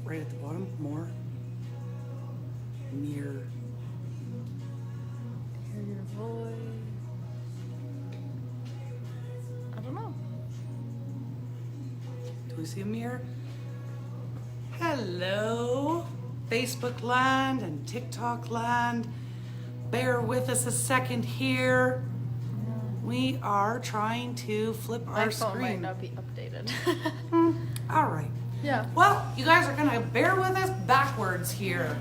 right at the bottom, more. Mirror. Hear your voice. I don't know. Do we see a mirror? Hello, Facebook land and TikTok land. Bear with us a second here. We are trying to flip our My phone might screen. not be updated. All right. Yeah. Well, you guys are gonna bear with us backwards here.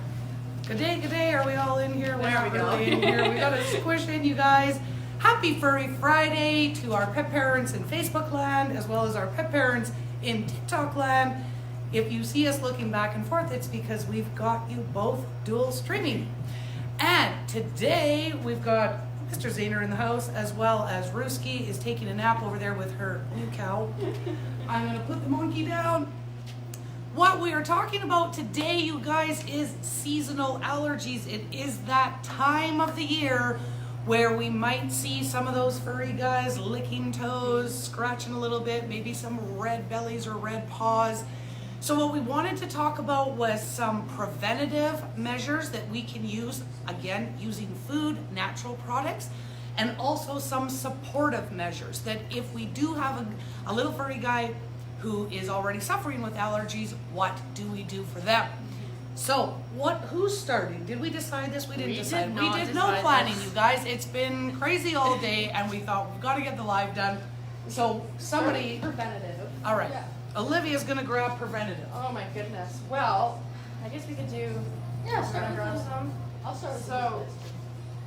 Good day. Are we all in here? We're There not we go. really in here. We gotta squish in, you guys. Happy Furry Friday to our pet parents in Facebook land, as well as our pet parents in TikTok land. If you see us looking back and forth, it's because we've got you both dual streaming. And today we've got Mr. Zahner in the house, as well as Ruski is taking a nap over there with her new cow. I'm gonna put the monkey down. What we are talking about today, you guys, is seasonal allergies. It is that time of the year where we might see some of those furry guys licking toes, scratching a little bit, maybe some red bellies or red paws. So what we wanted to talk about was some preventative measures that we can use, again, using food, natural products, and also some supportive measures that if we do have a little furry guy who is already suffering with allergies, what do we do for them? So, who's starting? Did we decide this? We didn't decide. We did no planning, you guys. It's been crazy all day, and we thought we've got to get the live done. So, somebody. Preventative. All right. Yeah. Olivia's going to grab preventative. Oh my goodness. Well, I guess we could do. Yeah, start I'm with gonna grab this. some. I'll start with So-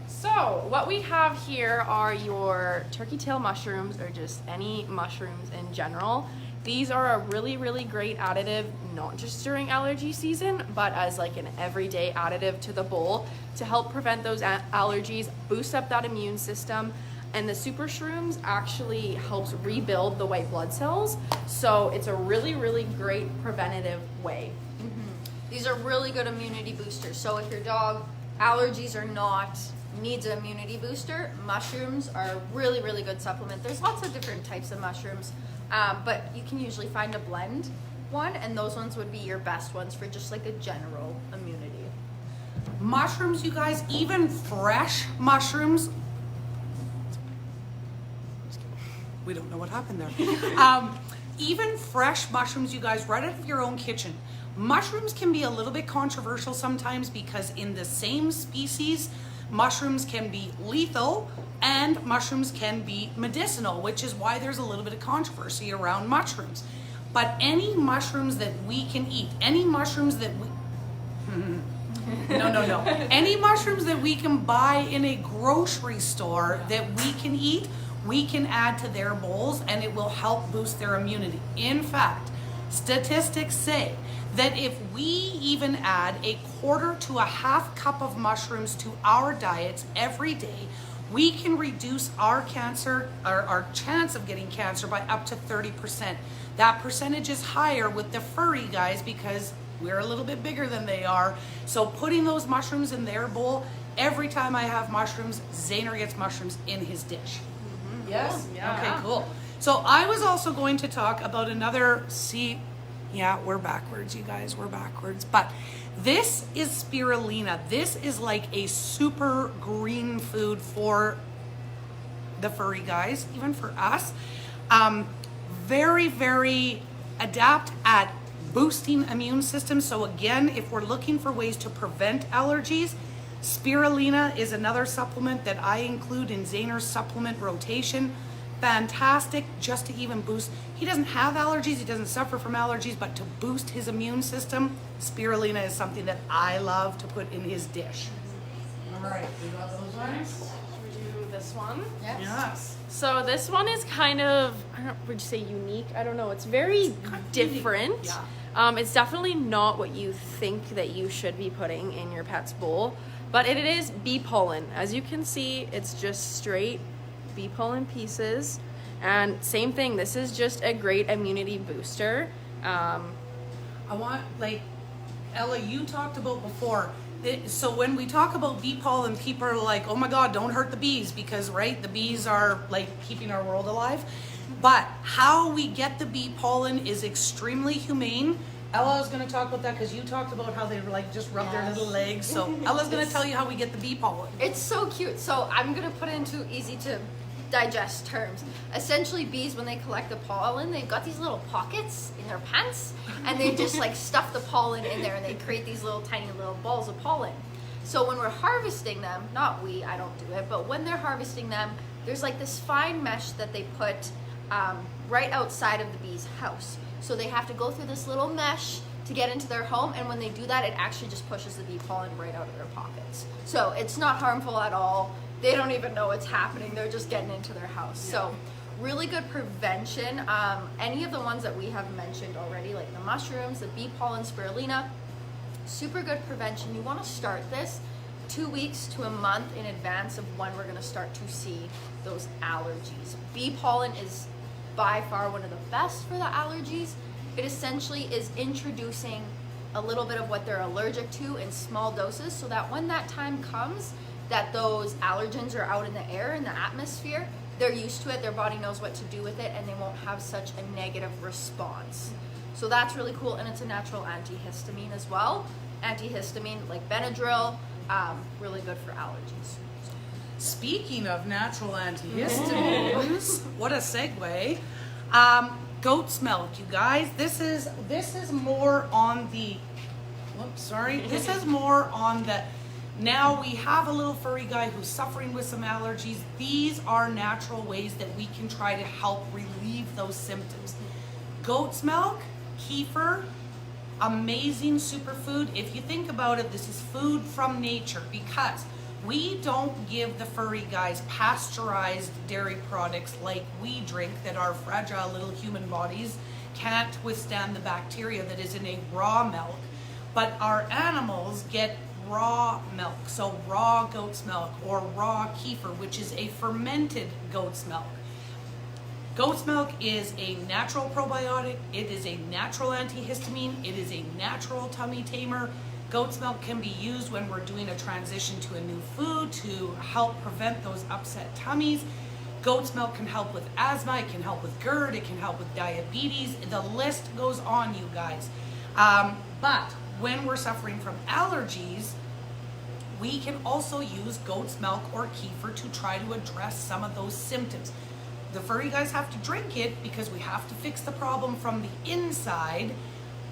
this. So, what we have here are your turkey tail mushrooms, or just any mushrooms in general. These are a really, really great additive, not just during allergy season, but as like an everyday additive to the bowl to help prevent those allergies, boost up that immune system. And the super shrooms actually helps rebuild the white blood cells. So it's a really, really great preventative way. These are really good immunity boosters. So if your dog allergies or not needs an immunity booster, mushrooms are a really, really good supplement. There's lots of different types of mushrooms, but you can usually find a blend one, and those ones would be your best ones for just like a general immunity. Mushrooms, you guys, even fresh mushrooms. We don't know what happened there. Even fresh mushrooms, you guys, right out of your own kitchen. Mushrooms can be a little bit controversial sometimes because in the same species, mushrooms can be lethal and mushrooms can be medicinal, which is why there's a little bit of controversy around mushrooms. But any mushrooms that we can eat, any mushrooms that we... No. Any mushrooms that we can buy in a grocery store that we can eat, we can add to their bowls and it will help boost their immunity. In fact, statistics say that if we even add a quarter to a half cup of mushrooms to our diets every day, we can reduce our cancer, our chance of getting cancer by up to 30%. That percentage is higher with the furry guys because we're a little bit bigger than they are. So putting those mushrooms in their bowl, every time I have mushrooms, Zahner gets mushrooms in his dish. Yes? Yeah. Okay, cool. So I was also going to talk about another, yeah, we're backwards, you guys, we're backwards. But this is spirulina. This is like a super green food for the furry guys, even for us. Very, very adept at boosting immune system. So again, if we're looking for ways to prevent allergies, spirulina is another supplement that I include in Zahner's supplement rotation. Fantastic, just to even boost. He doesn't have allergies, he doesn't suffer from allergies, but to boost his immune system, spirulina is something that I love to put in his dish. All right, we got those ones? Should we do this one? Yes. So this one is kind of, would you say unique? I don't know. It's very different. Yeah. It's definitely not what you think that you should be putting in your pet's bowl, but it is bee pollen. As you can see, it's just straight bee pollen pieces. And same thing, this is just a great immunity booster. I want, like, Ella, you talked about before, so when we talk about bee pollen, people are like, oh my God, don't hurt the bees because, right, the bees are like keeping our world alive. But how we get the bee pollen is extremely humane Ella is going to talk about that because you talked about how they like just rub their little legs. So Ella's going to tell you how we get the bee pollen. It's so cute. So I'm gonna put it into easy to digest terms. Essentially, bees, when they collect the pollen, they've got these little pockets in their pants, and they just like stuff the pollen in there, and they create these little tiny little balls of pollen. So when we're harvesting them, not we, I don't do it, but when they're harvesting them, there's like this fine mesh that they put right outside of the bee's house. So they have to go through this little mesh to get into their home, and when they do that, it actually just pushes the bee pollen right out of their pockets. So it's not harmful at all. They don't even know what's happening. They're just getting into their house. So really good prevention. Any of the ones that we have mentioned already, like the mushrooms, the bee pollen, spirulina, super good prevention. You want to start this 2 weeks to a month in advance of when we're going to start to see those allergies. Bee pollen is by far one of the best for the allergies. It essentially is introducing a little bit of what they're allergic to in small doses, so that when that time comes that those allergens are out in the air, in the atmosphere, they're used to it, their body knows what to do with it, and they won't have such a negative response. So that's really cool, and it's a natural antihistamine as well. Antihistamine like Benadryl, really good for allergies. Speaking of natural antihistamines, what a segue. Goat's milk, you guys. This is more on the, this is more on the, now we have a little furry guy who's suffering with some allergies. These are natural ways that we can try to help relieve those symptoms. Goat's milk, kefir, amazing superfood. If you think about it, this is food from nature, because we don't give the furry guys pasteurized dairy products like we drink, that our fragile little human bodies can't withstand the bacteria that is in a raw milk. But our animals get raw milk, so raw goat's milk or raw kefir, which is a fermented goat's milk. Goat's milk is a natural probiotic, it is a natural antihistamine, it is a natural tummy tamer. Goat's milk can be used when we're doing a transition to a new food to help prevent those upset tummies. Goat's milk can help with asthma, it can help with GERD, it can help with diabetes. The list goes on, you guys. But when we're suffering from allergies, we can also use goat's milk or kefir to try to address some of those symptoms. The furry guys have to drink it because we have to fix the problem from the inside.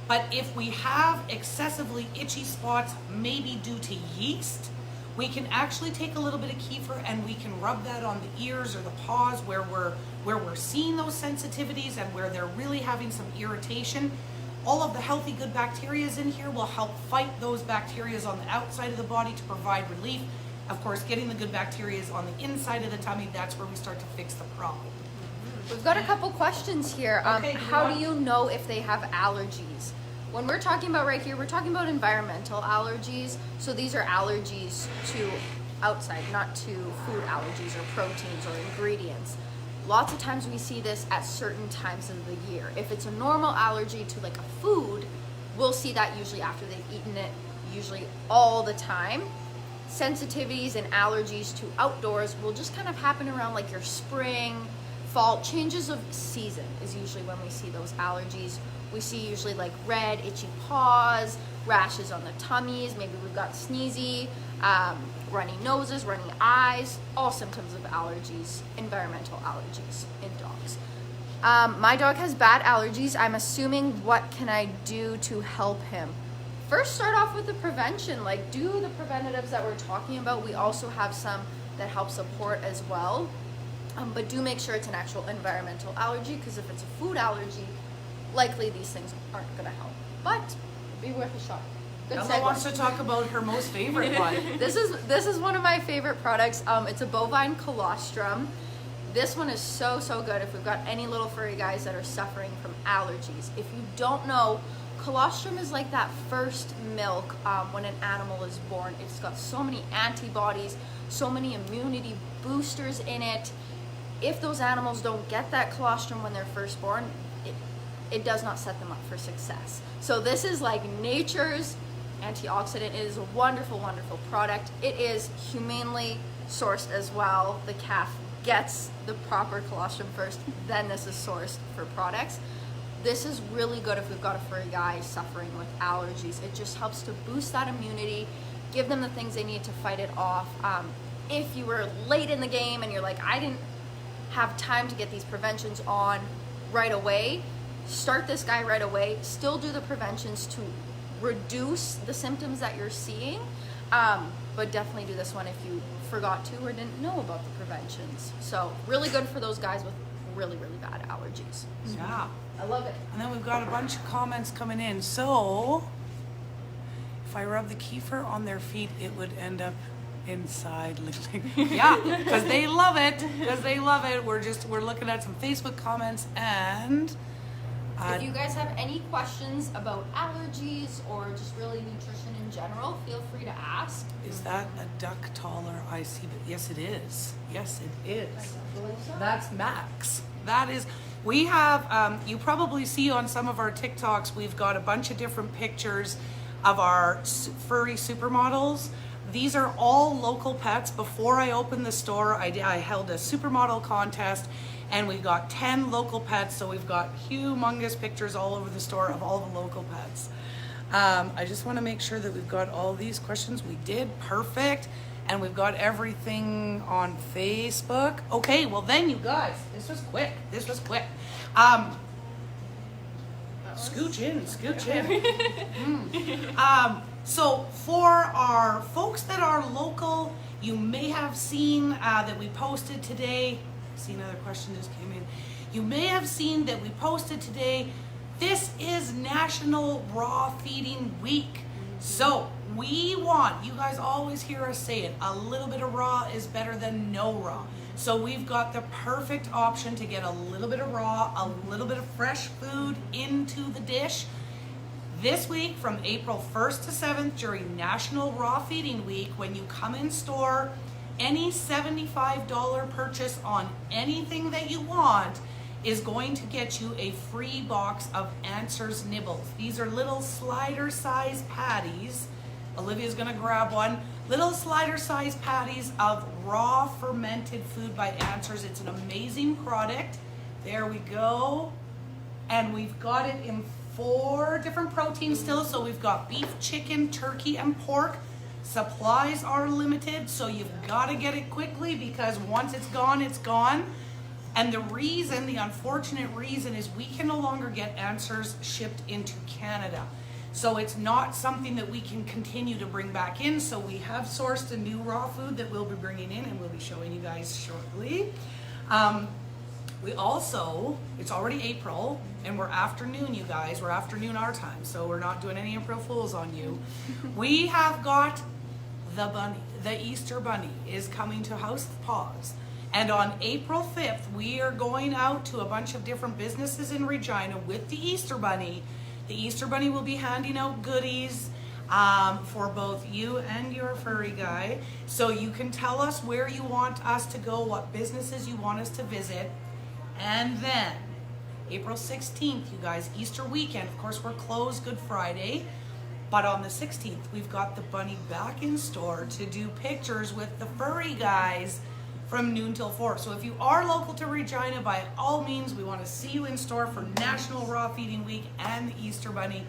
But if we have excessively itchy spots, maybe due to yeast, we can actually take a little bit of kefir and we can rub that on the ears or the paws where we're seeing those sensitivities and where they're really having some irritation. All of the healthy good bacteria in here will help fight those bacteria on the outside of the body to provide relief. Of course, getting the good bacteria on the inside of the tummy, that's where we start to fix the problem. We've got a couple questions here. Okay, how do you know if they have allergies? When we're talking about right here, we're talking about environmental allergies. So these are allergies to outside, not to food allergies or proteins or ingredients. Lots of times we see this at certain times of the year. If it's a normal allergy to like a food, we'll see that usually after they've eaten it, usually all the time. Sensitivities and allergies to outdoors will just kind of happen around like your spring, fall, changes of season is usually when we see those allergies. We see usually like red, itchy paws, rashes on the tummies, maybe we've got sneezy, runny noses, runny eyes, all symptoms of allergies, environmental allergies in dogs. My dog has bad allergies. I'm assuming, what can I do to help him? First, start off with the prevention, like do the preventatives that we're talking about. We also have some that help support as well. But do make sure it's an actual environmental allergy, because if it's a food allergy, likely these things aren't going to help. But be worth a shot. Good Ella segue. wants to talk about her most favorite one. This is one of my favorite products. It's a bovine colostrum. This one is so good if we've got any little furry guys that are suffering from allergies. If you don't know, colostrum is like that first milk when an animal is born. It's got so many antibodies, so many immunity boosters in it. If those animals don't get that colostrum when they're first born, it does not set them up for success. So this is like nature's antioxidant. It is a wonderful product. It is humanely sourced as well. The calf gets the proper colostrum first, then this is sourced for products. This is really good if we've got a furry guy suffering with allergies. It just helps to boost that immunity, give them the things they need to fight it off. If you were late in the game and you're like, I didn't have time to get these preventions on right away, start this guy right away. Still do the preventions to reduce the symptoms that you're seeing, but definitely do this one if you forgot to or didn't know about the preventions. So really good for those guys with really, really bad allergies. Yeah. I love it. And then we've got a bunch of comments coming in. So, if I rub the Kefir on their feet, it would end up inside. Yeah, because they love it. Because they love it. We're looking at some Facebook comments, and if you guys have any questions about allergies or just really nutrition in general, feel free to ask. Is that a duck taller? I see, but yes, it is. Yes, it is. That's Max. That is. We have, you probably see on some of our TikToks, we've got a bunch of different pictures of our furry supermodels. These are all local pets. Before I opened the store, I held a supermodel contest, and we got 10 local pets. So we've got humongous pictures all over the store of all the local pets. I just want to make sure that we've got all these questions. We did. Perfect. And we've got everything on Facebook. Okay, well then, you guys, this was quick. This was quick. Scooch in, scooch in. So for our folks that are local, you may have seen that we posted today. See, another question just came in. You may have seen that we posted today. This is National Raw Feeding Week. So we want, you guys always hear us say it, a little bit of raw is better than no raw. So we've got the perfect option to get a little bit of raw, a little bit of fresh food into the dish. This week from April 1st to 7th during National Raw Feeding Week, when you come in store, any $75 purchase on anything that you want is going to get you a free box of Answers Nibbles. These are little slider size patties. Olivia's gonna grab one. Little slider size patties of raw fermented food by Answers. It's an amazing product. There we go. And we've got it in 4 different proteins still. So we've got beef, chicken, turkey, and pork. Supplies are limited, so you've gotta get it quickly because once it's gone, it's gone. And the unfortunate reason is we can no longer get Answers shipped into Canada. So it's not something that we can continue to bring back in. So we have sourced a new raw food that we'll be bringing in and we'll be showing you guys shortly. We also, it's already April and we're afternoon, you guys. We're afternoon our time, so we're not doing any April Fools on you. We have got the bunny, the Easter bunny is coming to House of Paws. And on April 5th, we are going out to a bunch of different businesses in Regina with the Easter Bunny. The Easter Bunny will be handing out goodies for both you and your furry guy. So you can tell us where you want us to go, what businesses you want us to visit. And then April 16th, you guys, Easter weekend. Of course, we're closed Good Friday. But on the 16th, we've got the bunny back in store to do pictures with the furry guys from noon till 4. So if you are local to Regina, by all means, we want to see you in store for National Raw Feeding Week and the Easter Bunny.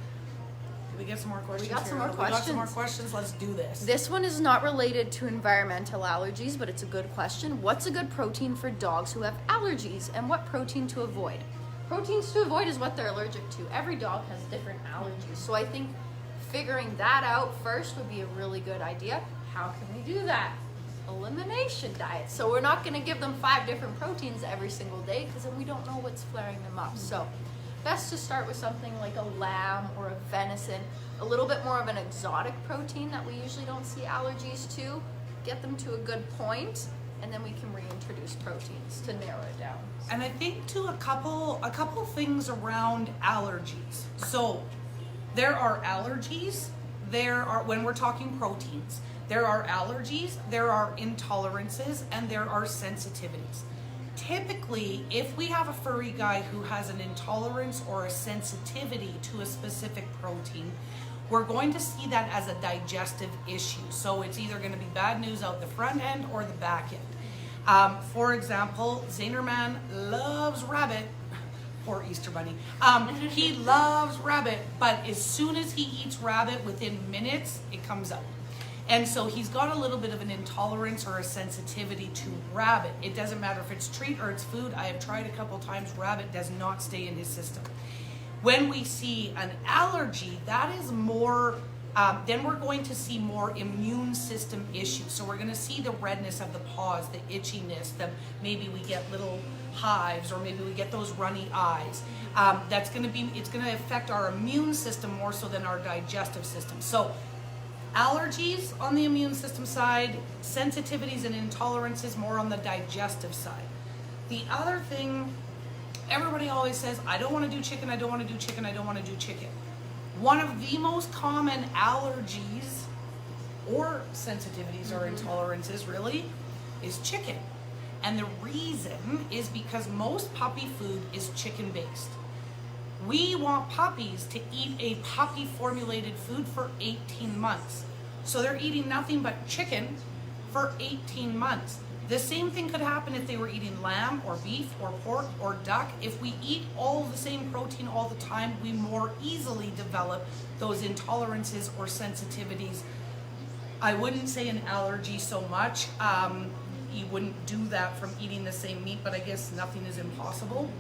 Did we get some more questions? We got some more questions. We got some more questions. Let's do this. This one is not related to environmental allergies, but it's a good question. What's a good protein for dogs who have allergies, and what protein to avoid? Proteins to avoid is what they're allergic to. Every dog has different allergies. So I think figuring that out first would be a really good idea. How can we do that? Elimination diet. So we're not going to give them 5 different proteins every single day because then we don't know what's flaring them up. So best to start with something like a lamb or a venison, a little bit more of an exotic protein that we usually don't see allergies to, get them to a good point, and then we can reintroduce proteins to narrow it down. And I think too a couple things around allergies. So there are allergies, there are, when we're talking proteins, there are allergies, there are intolerances, and there are sensitivities. Typically, if we have a furry guy who has an intolerance or a sensitivity to a specific protein, we're going to see that as a digestive issue. So it's either going to be bad news out the front end or the back end. For example, Zainerman loves rabbit. Poor Easter Bunny. He loves rabbit, but as soon as he eats rabbit, within minutes, it comes out. And so he's got a little bit of an intolerance or a sensitivity to rabbit. It doesn't matter if it's treat or it's food. I have tried a couple times. Rabbit does not stay in his system. When we see an allergy, that is more, then we're going to see more immune system issues. So we're going to see the redness of the paws, the itchiness, maybe we get little hives, or maybe we get those runny eyes. It's going to affect our immune system more so than our digestive system. So allergies on the immune system side, sensitivities and intolerances more on the digestive side. The other thing, everybody always says, I don't want to do chicken, I don't want to do chicken, I don't want to do chicken. One of the most common allergies or sensitivities or intolerances really is chicken. And the reason is because most puppy food is chicken based. We want puppies to eat a puppy formulated food for 18 months. So they're eating nothing but chicken for 18 months. The same thing could happen if they were eating lamb or beef or pork or duck. If we eat all the same protein all the time, we more easily develop those intolerances or sensitivities. I wouldn't say an allergy so much. You wouldn't do that from eating the same meat, but I guess nothing is impossible.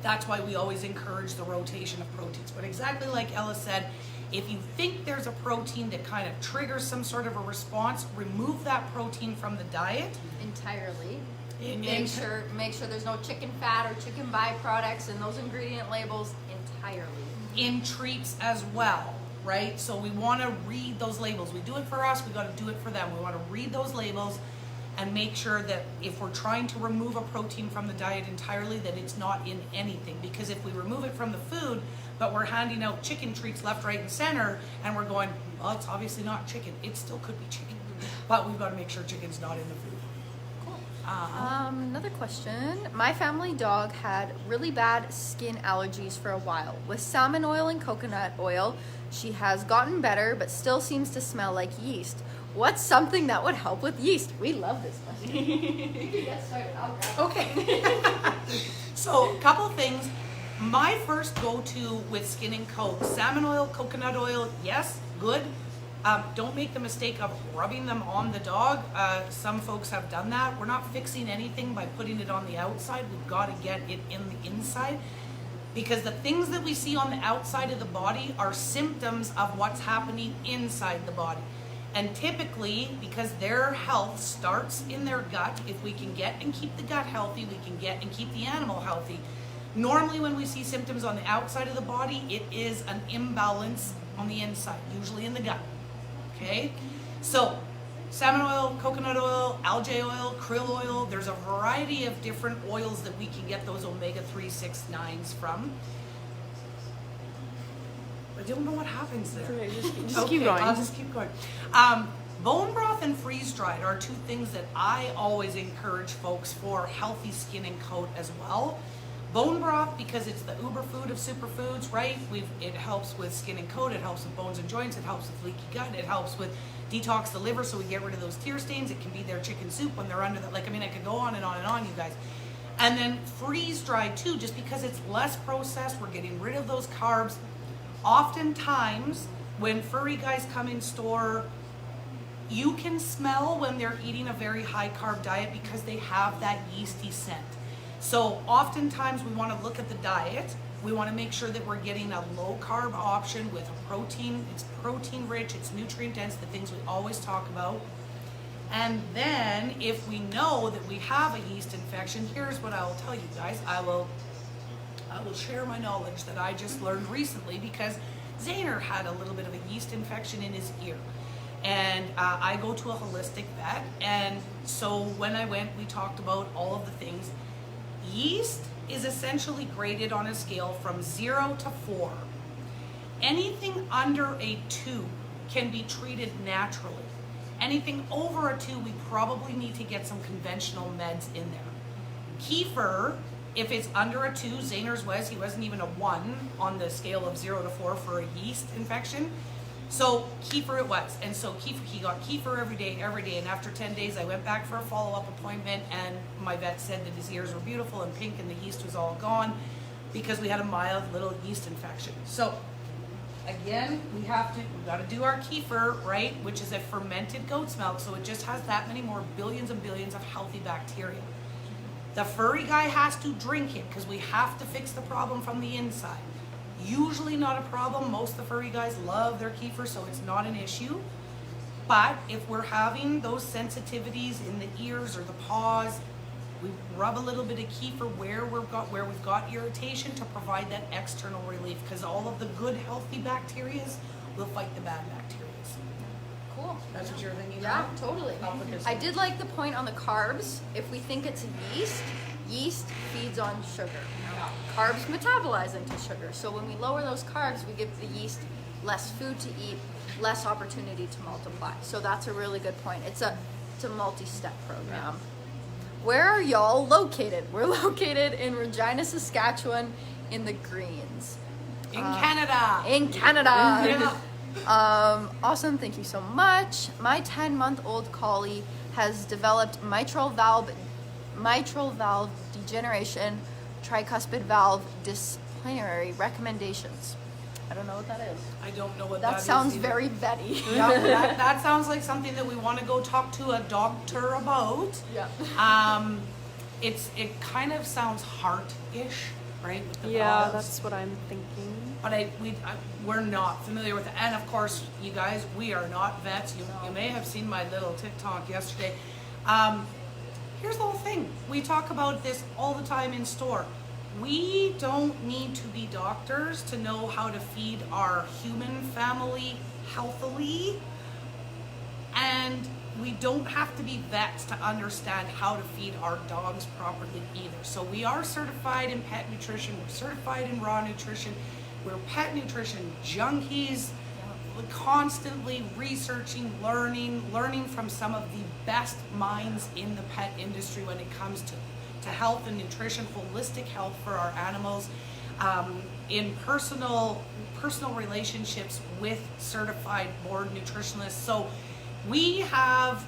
That's why we always encourage the rotation of proteins. But exactly like Ella said, if you think there's a protein that kind of triggers some sort of a response, remove that protein from the diet. Entirely. Make sure there's no chicken fat or chicken byproducts in those ingredient labels entirely. In treats as well, right? So we want to read those labels. We do it for us, we got to do it for them. We want to read those labels and make sure that if we're trying to remove a protein from the diet entirely, that it's not in anything. Because if we remove it from the food, but we're handing out chicken treats left, right, and center, and we're going, well, it's obviously not chicken. It still could be chicken, but we've got to make sure chicken's not in the food. Cool. Another question. My family dog had really bad skin allergies for a while. With salmon oil and coconut oil, she has gotten better, but still seems to smell like yeast. What's something that would help with yeast? We love this question. You can get started. I'll grab it. Okay. So, a couple things. My first go-to with skin and coat, salmon oil, coconut oil, yes, good. Don't make the mistake of rubbing them on the dog. Some folks have done that. We're not fixing anything by putting it on the outside. We've got to get it in the inside. Because the things that we see on the outside of the body are symptoms of what's happening inside the body. And typically, because their health starts in their gut, if we can get and keep the gut healthy, we can get and keep the animal healthy. Normally when we see symptoms on the outside of the body, it is an imbalance on the inside, usually in the gut. Okay? So, salmon oil, coconut oil, algae oil, krill oil, there's a variety of different oils that we can get those omega-3, 6, 9s from. I don't know what happens there. Okay, just Okay, keep going. I'll just keep going. Bone broth and freeze-dried are two things that I always encourage folks for healthy skin and coat as well. Bone broth, because it's the uber food of superfoods, right? It helps with skin and coat, it helps with bones and joints, it helps with leaky gut, it helps with detox the liver so we get rid of those tear stains. It can be their chicken soup when they're under the, I could go on and on and on, you guys. And then freeze-dried too, just because it's less processed, we're getting rid of those carbs. Oftentimes, when furry guys come in store, you can smell when they're eating a very high carb diet because they have that yeasty scent. So oftentimes we want to look at the diet. We want to make sure that we're getting a low carb option with a protein. It's protein rich, it's nutrient dense, the things we always talk about. And then if we know that we have a yeast infection, here's what I will tell you guys. I will share my knowledge that I just learned recently because Zayner had a little bit of a yeast infection in his ear. And I go to a holistic vet, and so when I went, we talked about all of the things. Yeast is essentially graded on a scale from 0 to 4. Anything under a 2 can be treated naturally. Anything over a 2, we probably need to get some conventional meds in there. Kefir, if it's under a 2, Zayner's he wasn't even a 1 on the scale of 0 to 4 for a yeast infection. So Kefir it was, and so he got Kefir every day, and after 10 days I went back for a follow-up appointment, and my vet said that his ears were beautiful and pink and the yeast was all gone. because we had a mild little yeast infection. So again, we've got to do our kefir, right, which is a fermented goat's milk, so it just has that many more billions and billions of healthy bacteria. The furry guy has to drink it because we have to fix the problem from the inside. Usually not a problem. Most of the furry guys love their kefir, so it's not an issue. But if we're having those sensitivities in the ears or the paws, we rub a little bit of kefir where we've got irritation to provide that external relief, because all of the good healthy bacteria will fight the bad bacteria. Cool. That's what you're thinking? Yeah, of? totally. I did like the point on the carbs. If we think it's yeast feeds on sugar. Carbs metabolize into sugar. So when we lower those carbs, we give the yeast less food to eat, less opportunity to multiply. So that's a really good point. It's a multi-step program. Where are y'all located? We're located in Regina, Saskatchewan, in the Greens. In Canada. In Canada. Yeah. Awesome, thank you so much. My 10-month-old collie has developed mitral valve degeneration, tricuspid valve dysplanary. Recommendations. I don't know what that is. I don't know what That is sounds either. very Betty. Yeah, that sounds like something that we want to go talk to a doctor about. Yeah. It kind of sounds heart-ish, right? With the Yeah, valves. that's what I'm thinking. But we're not familiar with it. And of course, you guys, we are not vets. You may have seen my little TikTok yesterday. Here's the whole thing. We talk about this all the time in store. We don't need to be doctors to know how to feed our human family healthily. And we don't have to be vets to understand how to feed our dogs properly either. So we are certified in pet nutrition. We're certified in raw nutrition. We're pet nutrition junkies, constantly researching, learning from some of the best minds in the pet industry when it comes to health and nutrition, holistic health for our animals, in personal relationships with certified board nutritionists. So we have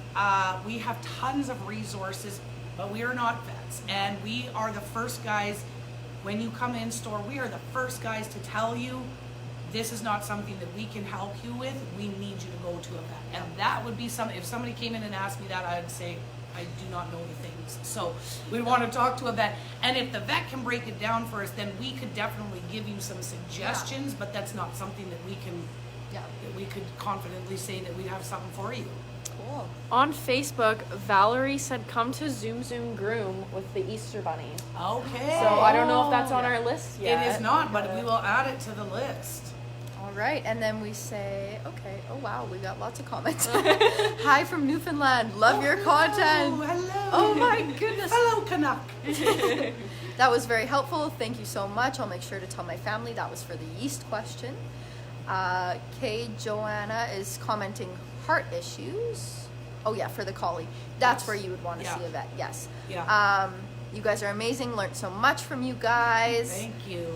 tons of resources, but we are not vets, and we are the first guys. When you come in store, we are the first guys to tell you this is not something that we can help you with. We need you to go to a vet. And that would be if somebody came in and asked me that, I would say, I do not know the things. So we want to talk to a vet. And if the vet can break it down for us, then we could definitely give you some suggestions, but that's not something that we could confidently say that we'd have something for you. Cool. On Facebook, Valerie said, come to Zoom Zoom Groom with the Easter Bunny. Okay. So I don't know if that's on our list yet. It is not, but we will add it to the list. All right, and then we say, okay, oh wow, we got lots of comments. Hi from Newfoundland, love your content. Hello. Oh my goodness. Hello, Canuck. That was very helpful. Thank you so much. I'll make sure to tell my family that was for the yeast question. Kay Joanna is commenting heart issues. Oh yeah, for the collie. That's Yes. where you would want to Yeah. see a vet. Yes. Yeah. You guys are amazing. Learned so much from you guys. Thank you.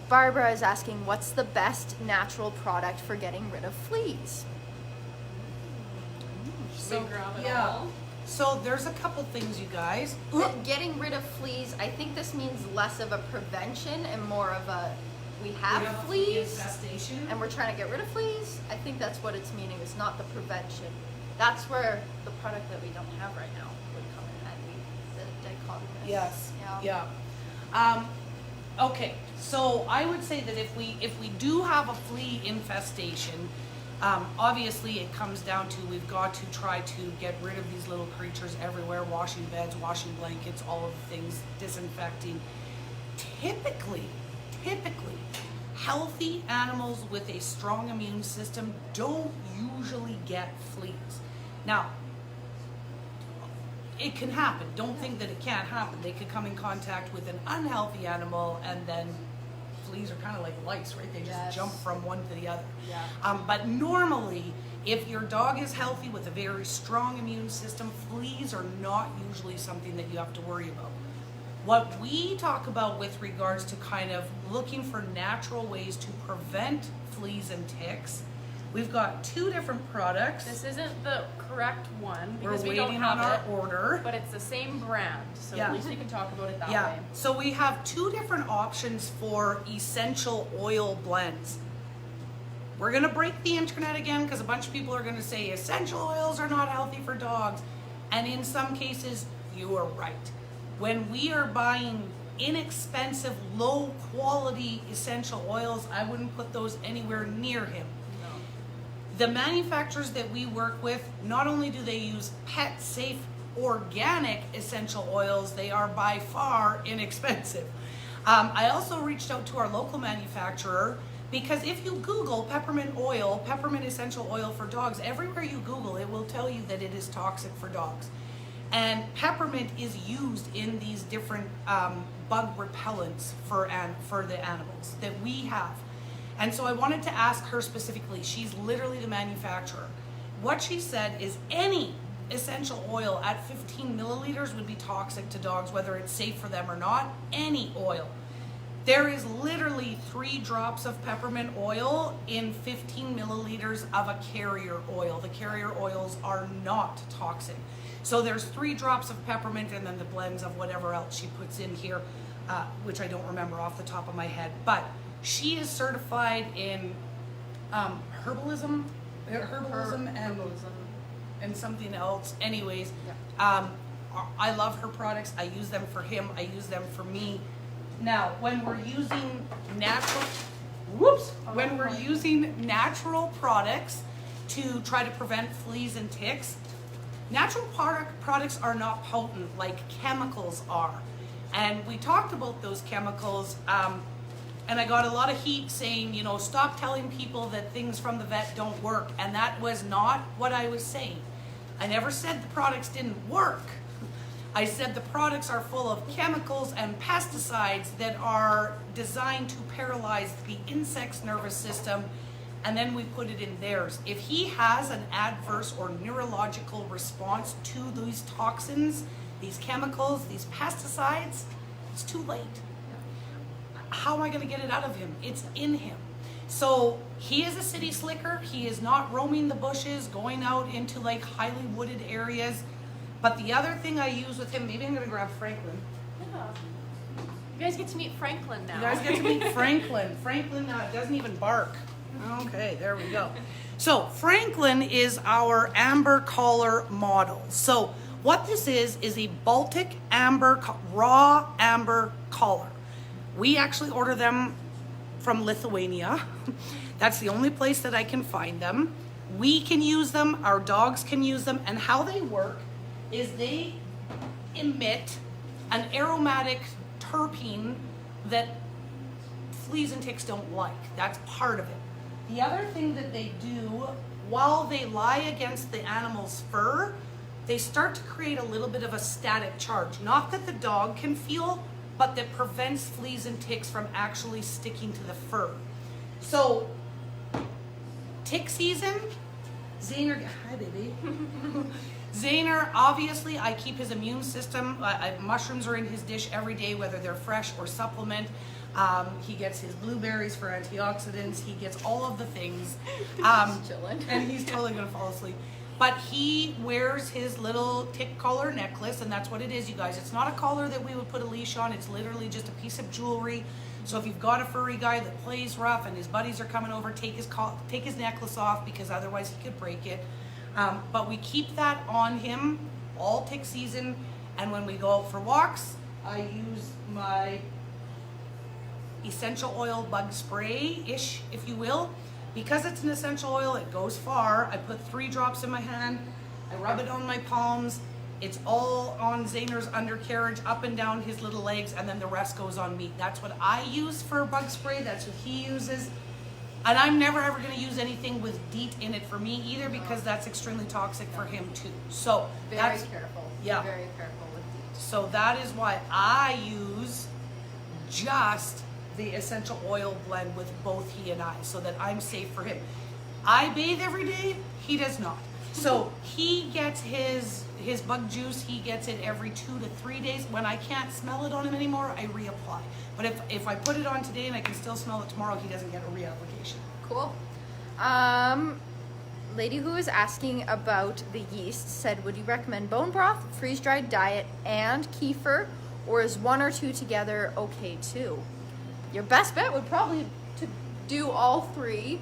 Barbara is asking, what's the best natural product for getting rid of fleas? So, So there's a couple things, you guys. Getting rid of fleas, I think this means less of a prevention and more of a, we have fleas infestation. and we're trying to get rid of fleas. I think that's what it's meaning, is not the prevention. That's where the product that we don't have right now would come in handy, the dichotomous. Yes. Yeah. Okay. So I would say that if we do have a flea infestation, obviously it comes down to we've got to try to get rid of these little creatures everywhere, washing beds, washing blankets, all of the things, disinfecting. Typically, healthy animals with a strong immune system don't usually get fleas. Now, it can happen. Don't think that it can't happen. They could come in contact with an unhealthy animal, and then fleas are kind of like lice, right? They just Yes. jump from one to the other. Yeah. But normally, if your dog is healthy with a very strong immune system, fleas are not usually something that you have to worry about. What we talk about with regards to kind of looking for natural ways to prevent fleas and ticks, We've got 2 different products. This isn't the correct one We're because we waiting don't on have our it, order. but it's the same brand, so Yeah. at least we can talk about it that Yeah, way. so we have 2 different options for essential oil blends. We're gonna break the internet again because a bunch of people are gonna say essential oils are not healthy for dogs. And in some cases, you are right. When we are buying inexpensive, low quality essential oils, I wouldn't put those anywhere near him. The manufacturers that we work with, not only do they use pet safe organic essential oils, they are by far inexpensive. I also reached out to our local manufacturer because if you Google peppermint oil, peppermint essential oil for dogs, everywhere you Google it will tell you that it is toxic for dogs. And peppermint is used in these different bug repellents for the animals that we have. And so I wanted to ask her specifically, she's literally the manufacturer. What she said is any essential oil at 15 milliliters would be toxic to dogs, whether it's safe for them or not, any oil. There is literally 3 drops of peppermint oil in 15 milliliters of a carrier oil. The carrier oils are not toxic. So there's 3 drops of peppermint and then the blends of whatever else she puts in here, which I don't remember off the top of my head. But she is certified in herbalism and something else. Anyways, I love her products. I use them for him. I use them for me. Now, when we're using natural products to try to prevent fleas and ticks, natural products are not potent like chemicals are. And we talked about those chemicals, and I got a lot of heat saying, you know, stop telling people that things from the vet don't work. And that was not what I was saying. I never said the products didn't work. I said the products are full of chemicals and pesticides that are designed to paralyze the insect's nervous system, and then we put it in theirs. If he has an adverse or neurological response to these toxins, these chemicals, these pesticides, it's too late. How am I going to get it out of him? It's in him. So he is a city slicker. He is not roaming the bushes, going out into like highly wooded areas. But the other thing I use with him, maybe I'm going to grab Franklin. Yeah. You guys get to meet Franklin now. You guys get to meet Franklin. Franklin doesn't even bark. Okay, there we go. So Franklin is our amber collar model. So what this is a Baltic amber, raw amber collar. We actually order them from Lithuania. That's the only place that I can find them. We can use them, our dogs can use them, and how they work is they emit an aromatic terpene that fleas and ticks don't like. That's part of it. The other thing that they do, while they lie against the animal's fur, they start to create a little bit of a static charge. Not that the dog can feel, but that prevents fleas and ticks from actually sticking to the fur. So, tick season, Zaner, hi baby. Zaner, obviously, I keep his immune system. Mushrooms are in his dish every day, whether they're fresh or supplement. He gets his blueberries for antioxidants. He gets all of the things. Chilling. And he's totally going to fall asleep. But he wears his little tick collar necklace, and that's what it is, you guys. It's not a collar that we would put a leash on. It's literally just a piece of jewelry. So if you've got a furry guy that plays rough and his buddies are coming over, take his necklace off, because otherwise he could break it. But we keep that on him all tick season. And when we go out for walks, I use my essential oil bug spray-ish, if you will. Because it's an essential oil, it goes far. I put 3 drops in my hand. I rub it on my palms. It's all on Zaner's undercarriage, up and down his little legs, and then the rest goes on me. That's what I use for bug spray. That's what he uses. And I'm never ever going to use anything with DEET in it for me either, because that's extremely toxic for him too. So Very careful. Yeah. Be very careful with DEET. So that is why I use just the essential oil blend with both he and I, so that I'm safe for him. I bathe every day, he does not. So he gets his bug juice, he gets it every 2 to 3 days. When I can't smell it on him anymore, I reapply. But if I put it on today and I can still smell it tomorrow, he doesn't get a reapplication. Cool. Lady who is asking about the yeast said, would you recommend bone broth, freeze-dried diet, and kefir, or is one or two together okay too? Your best bet would probably to do all three,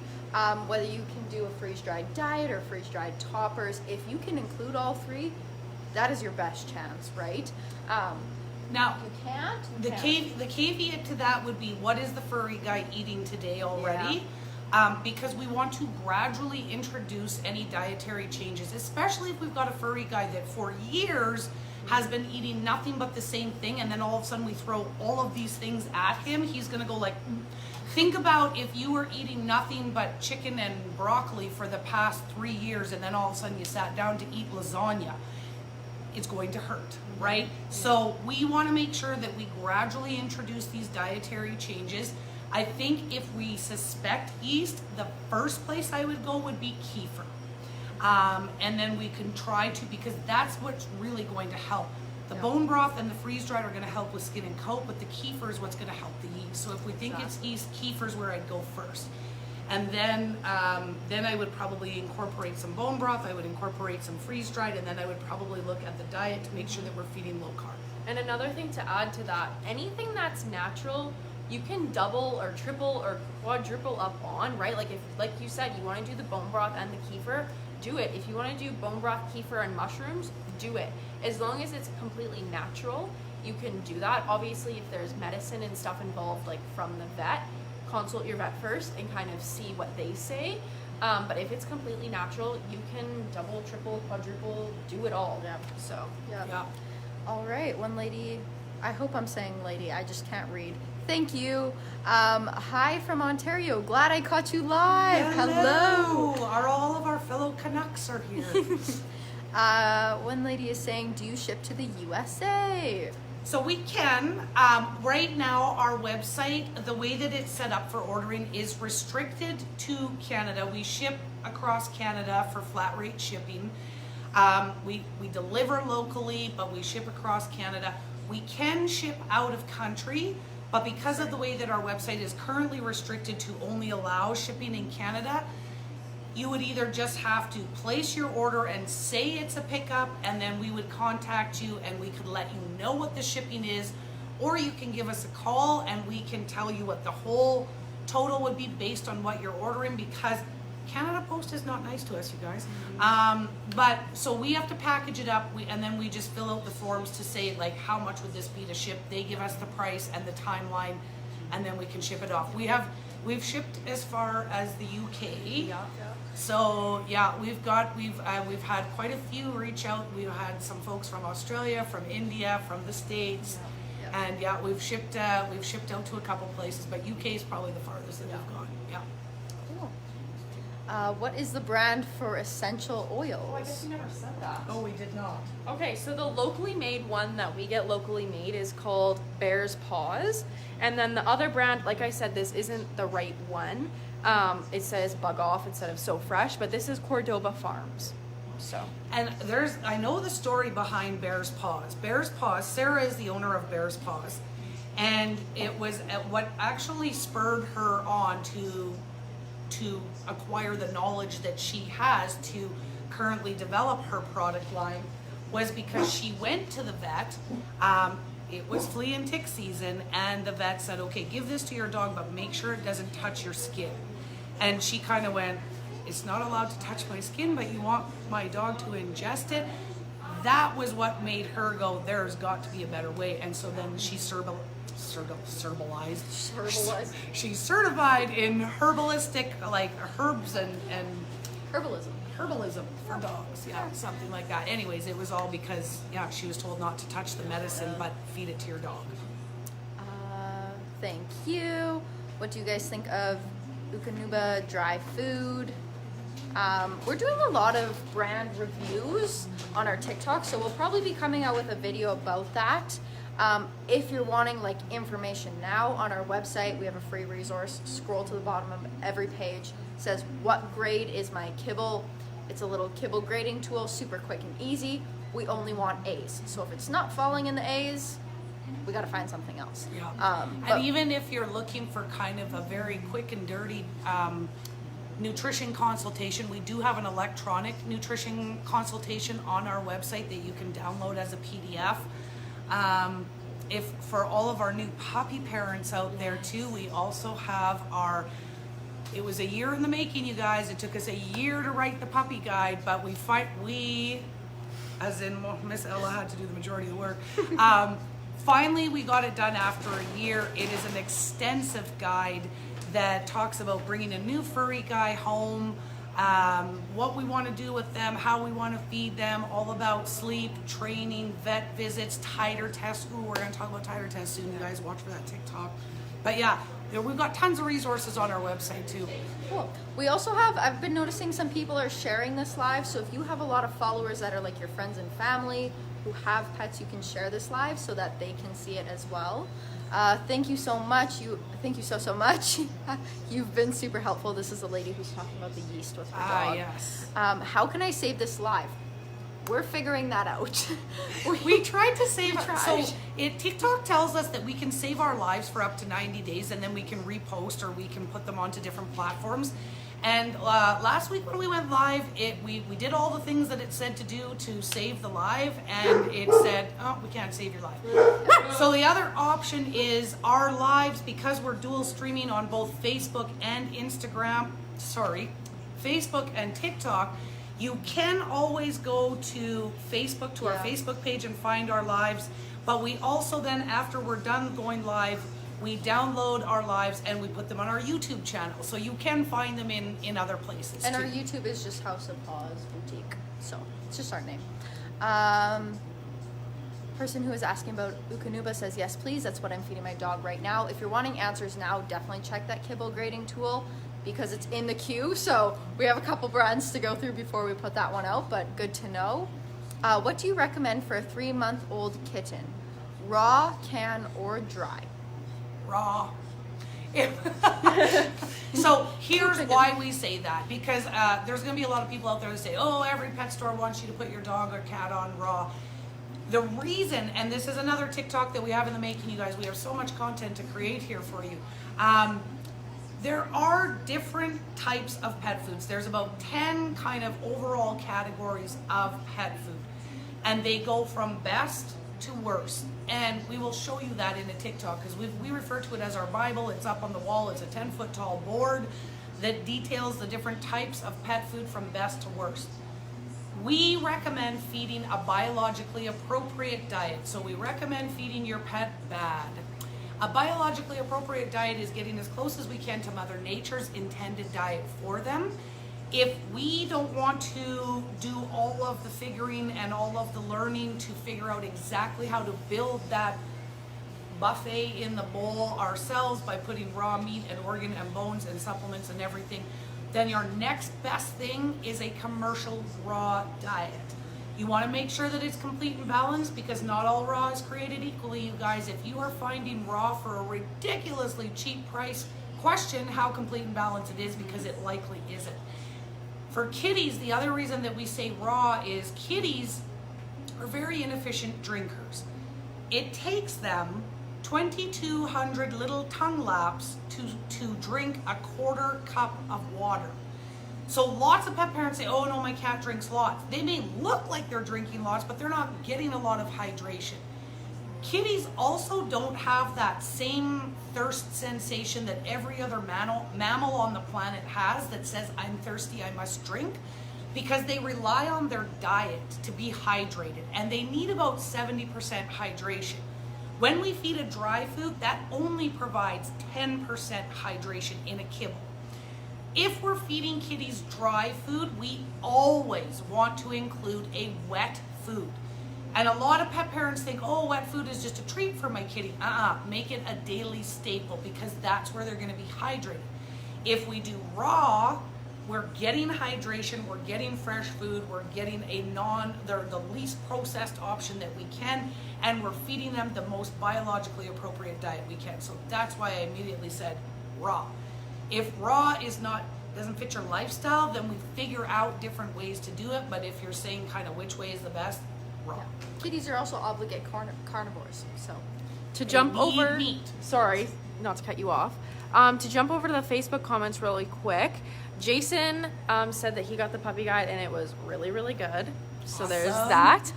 whether you can do a freeze-dried diet or freeze-dried toppers. If you can include all three, that is your best chance, right? Now, You can't. the caveat to that would be, what is the furry guy eating today already? Because we want to gradually introduce any dietary changes, especially if we've got a furry guy that for years has been eating nothing but the same thing, and then all of a sudden we throw all of these things at him. He's gonna go like, think about if you were eating nothing but chicken and broccoli for the past 3 years, and then all of a sudden you sat down to eat lasagna. It's going to hurt, right? So we want to make sure that we gradually introduce these dietary changes. I think if we suspect yeast, the first place I would go would be kefir. And then we can try to, because that's what's really going to help. The bone broth and the freeze-dried are going to help with skin and coat, but the kefir is what's going to help the yeast. So if we think it's yeast, kefir is where I'd go first. And then I would probably incorporate some bone broth, I would incorporate some freeze-dried, and then I would probably look at the diet to make sure that we're feeding low carb. And another thing to add to that, anything that's natural, you can double or triple or quadruple up on, right? Like if, like you said, you want to do the bone broth and the kefir, do it. If you want to do bone broth, kefir, and mushrooms, do it. As long as it's completely natural, you can do that. Obviously, if there's medicine and stuff involved, like from the vet, consult your vet first and kind of see what they say. But if it's completely natural, you can double, triple, quadruple, do it all. Yeah. So, Yeah. All right, one lady, I hope I'm saying lady, I just can't read. Thank you. Hi from Ontario. Glad I caught you live. Hello. All of our fellow Canucks are here. One lady is saying, do you ship to the USA? So we can. Right now, our website, the way that it's set up for ordering is restricted to Canada. We ship across Canada for flat rate shipping. We deliver locally, but we ship across Canada. We can ship out of country, but because of the way that our website is currently restricted to only allow shipping in Canada, you would either just have to place your order and say it's a pickup, and then we would contact you and we could let you know what the shipping is, or you can give us a call and we can tell you what the whole total would be based on what you're ordering, because Canada Post is not nice to us, you guys. But so we have to package it up, and then we just fill out the forms to say like how much would this be to ship. They give us the price and the timeline, and then we can ship it off. We've shipped as far as the UK. So yeah, we've had quite a few reach out. We've had some folks from Australia, from India, from the States, and yeah, we've shipped out to a couple places, but UK is probably the farthest that we've gone. Yeah. Cool. What is the brand for essential oils? Oh, I guess you never said that. Oh, we did not. Okay, so the locally made one that we get locally made is called Bear's Paws. And then the other brand, like I said, this isn't the right one. It says Bug Off instead of So Fresh, but this is Cordoba Farms. So. And I know the story behind Bear's Paws. Bear's Paws, Sarah is the owner of Bear's Paws. And it was what actually spurred her on to acquire the knowledge that she has to currently develop her product line, was because she went to the vet. It was flea and tick season, and the vet said, okay, give this to your dog, but make sure it doesn't touch your skin. And she kind of went, it's not allowed to touch my skin, but you want my dog to ingest it? That was what made her go, there's got to be a better way. And so then she she's certified in herbalistic, like herbs and herbalism for dogs, something like that. Anyways, it was all because she was told not to touch the medicine but feed it to your dog. Thank you. What do you guys think of Okanuba dry food? We're doing a lot of brand reviews on our TikTok, so we'll probably be coming out with a video about that. If you're wanting like information now, on our website we have a free resource. Scroll to the bottom of every page, it says what grade is my kibble. It's a little kibble grading tool, super quick and easy. We only want A's, so if it's not falling in the A's, we got to find something else. And even if you're looking for kind of a very quick and dirty nutrition consultation. We do have an electronic nutrition consultation on our website that you can download as a PDF. If for all of our new puppy parents out there too, we also have it was a year in the making, you guys. It took us a year to write the puppy guide, but as in Miss Ella had to do the majority of the work. Finally, we got it done after a year. It is an extensive guide that talks about bringing a new furry guy home, what we want to do with them, how we want to feed them, all about sleep, training, vet visits, titer tests. Ooh, we're going to talk about titer tests soon. You guys watch for that TikTok. But yeah, we've got tons of resources on our website too. Cool. We also have, I've been noticing some people are sharing this live. So if you have a lot of followers that are like your friends and family who have pets, you can share this live so that they can see it as well. Thank you so much. Thank you so much. You've been super helpful. This is a lady who's talking about the yeast with her dog. Yes. How can I save this live? We're figuring that out. We tried to save so TikTok tells us that we can save our lives for up to 90 days and then we can repost or we can put them onto different platforms. And last week when we went live, we did all the things that it said to do to save the live, and it said, oh, we can't save your live. So the other option is our lives, because we're dual streaming on both Facebook and Facebook and TikTok. You can always go to Facebook, to our Facebook page and find our lives. But we also then, after we're done going live, we download our lives and we put them on our YouTube channel. So you can find them in other places And too. our YouTube is just House of Paws Boutique. So it's just our name. Person who is asking about Okanuba says, yes, please. That's what I'm feeding my dog right now. If you're wanting answers now, definitely check that kibble grading tool because it's in the queue. So we have a couple brands to go through before we put that one out, but good to know. What do you recommend for a 3-month-old kitten? Raw, can, or dry? Raw. So here's why we say that, because there's going to be a lot of people out there that say, oh, every pet store wants you to put your dog or cat on raw. The reason, and this is another TikTok that we have in the making, you guys, we have so much content to create here for you. There are different types of pet foods. There's about 10 kind of overall categories of pet food, and they go from best to worst. And we will show you that in a TikTok because we refer to it as our Bible. It's up on the wall. It's a 10-foot tall board that details the different types of pet food from best to worst. We recommend feeding a biologically appropriate diet. So we recommend feeding your pet bad. A biologically appropriate diet is getting as close as we can to Mother Nature's intended diet for them. If we don't want to do all of the figuring and all of the learning to figure out exactly how to build that buffet in the bowl ourselves by putting raw meat and organ and bones and supplements and everything, then your next best thing is a commercial raw diet. You want to make sure that it's complete and balanced because not all raw is created equally, you guys. If you are finding raw for a ridiculously cheap price, question how complete and balanced it is because it likely isn't. For kitties, the other reason that we say raw is kitties are very inefficient drinkers. It takes them 2,200 little tongue laps to drink a quarter cup of water. So lots of pet parents say, oh no, my cat drinks lots. They may look like they're drinking lots, but they're not getting a lot of hydration. Kitties also don't have that same thirst sensation that every other mammal on the planet has that says, I'm thirsty, I must drink, because they rely on their diet to be hydrated, and they need about 70% hydration. When we feed a dry food, that only provides 10% hydration in a kibble. If we're feeding kitties dry food, we always want to include a wet food. And a lot of pet parents think, oh, wet food is just a treat for my kitty. Make it a daily staple because that's where they're going to be hydrated. If we do raw, we're getting hydration, we're getting fresh food, we're getting the least processed option that we can, and we're feeding them the most biologically appropriate diet we can. So that's why I immediately said raw. If raw doesn't fit your lifestyle, then we figure out different ways to do it. But if you're saying kind of which way is the best, raw. Yeah. Kitties are also obligate carnivores, so To jump need over, meat. sorry, not to cut you off. To jump over to the Facebook comments really quick, Jason said that he got the puppy guide and it was really, really good. So Awesome. there's that.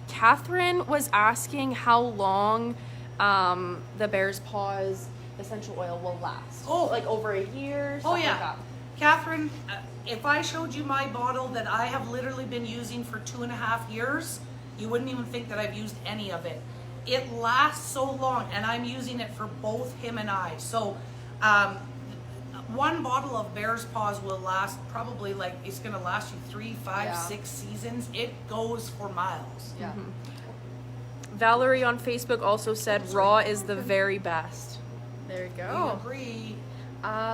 Catherine was asking how long the Bear's Paws essential oil will last. Oh. Like over a year? Oh Like yeah. that. Catherine, if I showed you my bottle that I have literally been using for 2.5 years, you wouldn't even think that I've used any of it. It lasts so long, and I'm using it for both him and I. So one bottle of Bear's Paws will last probably, like, it's gonna last you 3, 5, Yeah. 6 seasons. It goes for miles. Yeah. Valerie on Facebook also said raw is the very best. There you I go. agree.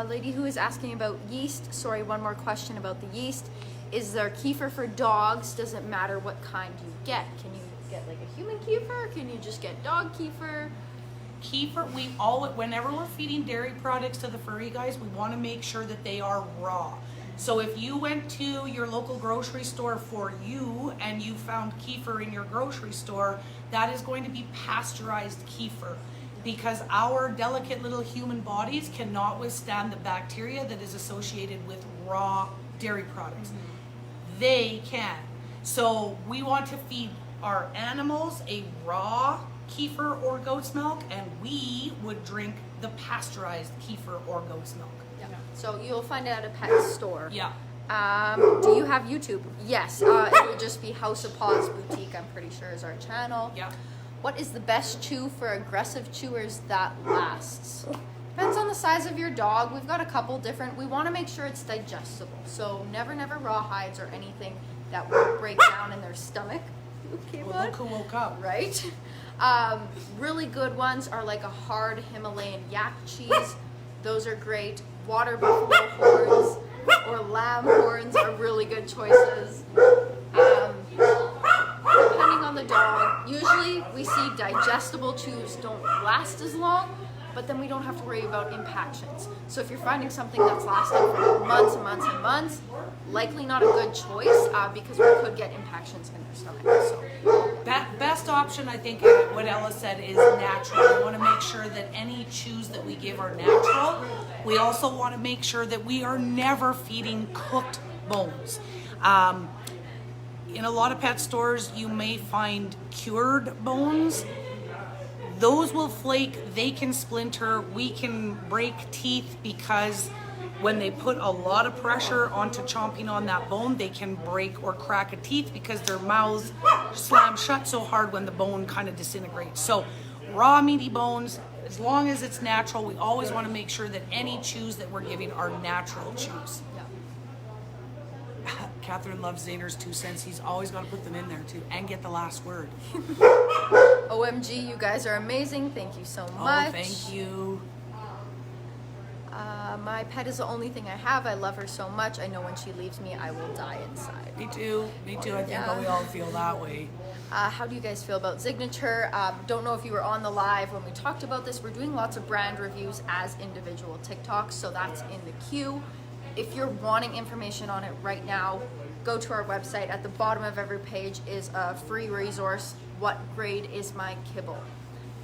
Lady who is asking about yeast. Sorry, one more question about the yeast. Is there kefir for dogs? Does it matter what kind you get? Can you get like a human kefir? Can you just get dog kefir? Kefir, whenever we're feeding dairy products to the furry guys, we want to make sure that they are raw. So if you went to your local grocery store for you and you found kefir in your grocery store, that is going to be pasteurized kefir, because our delicate little human bodies cannot withstand the bacteria that is associated with raw dairy products. They can. So we want to feed our animals a raw kefir or goat's milk, and we would drink the pasteurized kefir or goat's milk. Yeah. So you'll find it at a pet store. Yeah. Do you have YouTube? Yes. It would just be House of Paws Boutique, I'm pretty sure, is our channel. Yeah. What is the best chew for aggressive chewers that lasts? Depends on the size of your dog. We've got a couple different. We want to make sure it's digestible. So never rawhides or anything that will break down in their stomach. Okay, Well, bud? look who woke up. Right? Really good ones are like a hard Himalayan yak cheese. Those are great. Water buffalo horns or lamb horns are really good choices. Depending on the dog, usually we see digestible chews don't last as long, but then we don't have to worry about impactions. So if you're finding something that's lasting for months and months and months, likely not a good choice because we could get impactions in their stomach. So Best option, I think, what Ella said, is natural. We want to make sure that any chews that we give are natural. We also want to make sure that we are never feeding cooked bones. In a lot of pet stores, you may find cured bones. Those will flake, they can splinter, we can break teeth, because when they put a lot of pressure onto chomping on that bone, they can break or crack a teeth because their mouths slam shut so hard when the bone kind of disintegrates. So raw meaty bones, as long as it's natural, we always want to make sure that any chews that we're giving are natural chews. Catherine loves Zayner's 2 cents. He's always got to put them in there too and get the last word. OMG, you guys are amazing. Thank you so much. Oh, thank you. My pet is the only thing I have. I love her so much. I know when she leaves me, I will die inside. Me too. Me too. I think Yeah. we all feel that way. How do you guys feel about Signature? Don't know if you were on the live when we talked about this. We're doing lots of brand reviews as individual TikToks, so that's in the queue. If you're wanting information on it right now, go to our website. At the bottom of every page is a free resource. What grade is my kibble?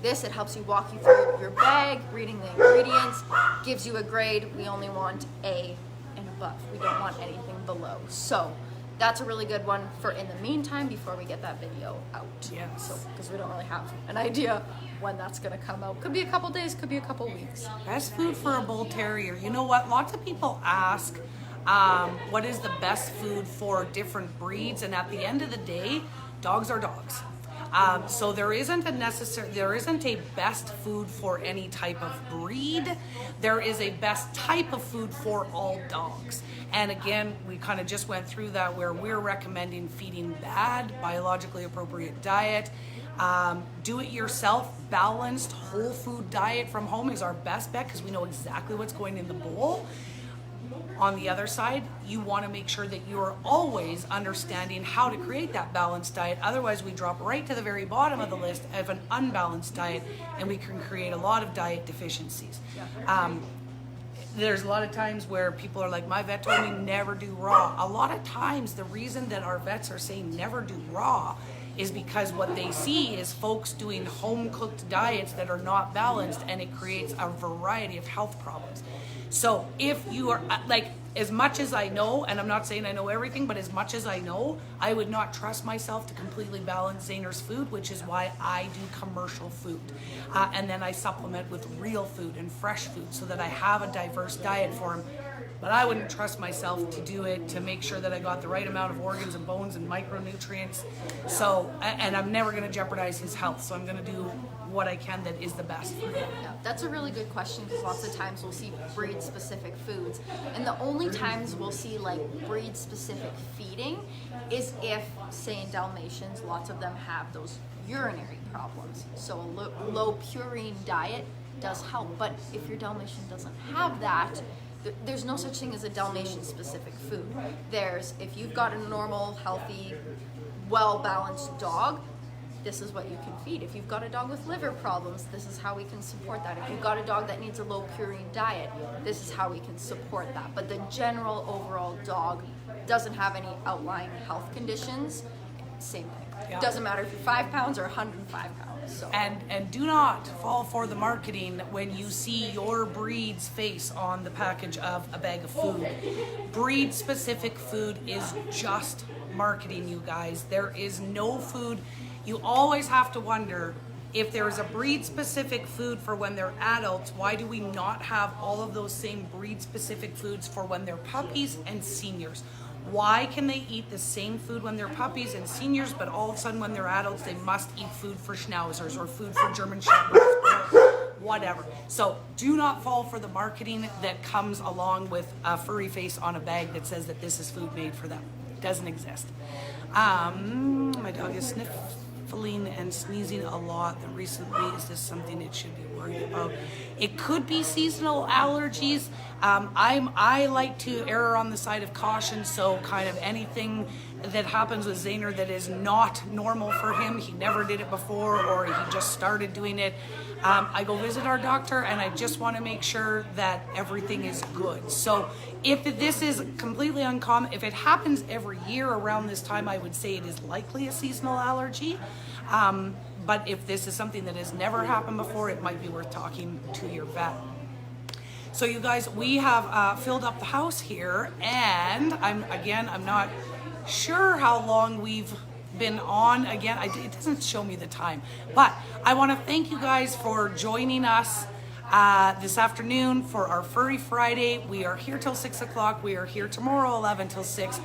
It helps you walk you through your bag, reading the ingredients, gives you a grade. We only want A and above. We don't want anything below. So that's a really good one for in the meantime before we get that video out. Yes. So, because we don't really have an idea when that's going to come out. Could be a couple days, could be a couple weeks. Best food for a bull terrier. You know what? Lots of people ask, what is the best food for different breeds? And at the end of the day, dogs are dogs. So there isn't a best food for any type of breed. There is a best type of food for all dogs. And again, we kind of just went through that, where we're recommending feeding bad, biologically appropriate diet. Do it yourself, balanced whole food diet from home is our best bet, because we know exactly what's going in the bowl. On the other side, you want to make sure that you're always understanding how to create that balanced diet. Otherwise, we drop right to the very bottom of the list of an unbalanced diet, and we can create a lot of diet deficiencies. There's a lot of times where people are like, my vet told me never do raw. A lot of times, the reason that our vets are saying never do raw is because what they see is folks doing home cooked diets that are not balanced, and it creates a variety of health problems. So if you are like, as much as I know, and I'm not saying I know everything, but as much as I know, I would not trust myself to completely balance Zahner's food, which is why I do commercial food. And then I supplement with real food and fresh food so that I have a diverse diet for him. But I wouldn't trust myself to do it to make sure that I got the right amount of organs and bones and micronutrients. So, and I'm never going to jeopardize his health. So I'm going to do what I can that is the best for him. Yeah, that's a really good question, because lots of times we'll see breed specific foods, and the only times we'll see like breed specific feeding is if, say in Dalmatians, lots of them have those urinary problems. So a low purine diet does help, but if your Dalmatian doesn't have that, there's no such thing as a Dalmatian specific food. If you've got a normal, healthy, well-balanced dog, this is what you can feed. If you've got a dog with liver problems, this is how we can support that. If you've got a dog that needs a low purine diet, this is how we can support that. But the general overall dog doesn't have any outlying health conditions, same thing. Yeah. Doesn't matter if you're 5 pounds or 105 pounds. So. And do not fall for the marketing when you see your breed's face on the package of a bag of food. Breed specific food is just marketing, you guys. There is no food. You always have to wonder, if there is a breed specific food for when they're adults, why do we not have all of those same breed specific foods for when they're puppies and seniors? Why can they eat the same food when they're puppies and seniors, but all of a sudden when they're adults, they must eat food for schnauzers or food for German shepherds or whatever? So do not fall for the marketing that comes along with a furry face on a bag that says that this is food made for them. It doesn't exist. My dog is sniffling and sneezing a lot recently. Is this something it should be worried about? It could be seasonal allergies. I like to err on the side of caution, so kind of anything that happens with Zahner that is not normal for him, he never did it before, or he just started doing it, I go visit our doctor, and I just want to make sure that everything is good. So if this is completely uncommon, if it happens every year around this time, I would say it is likely a seasonal allergy. But if this is something that has never happened before, it might be worth talking to your vet. So you guys, we have filled up the house here, and I'm not sure how long we've been on. Again, it doesn't show me the time, but I want to thank you guys for joining us this afternoon for our Furry Friday. We are here till 6 o'clock. We are here tomorrow 11 till 6,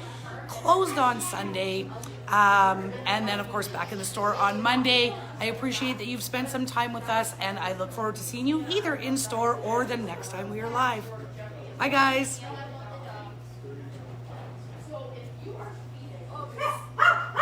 closed on Sunday, and then of course back in the store on Monday. I appreciate that you've spent some time with us, and I look forward to seeing you either in store or the next time we are live. Bye guys.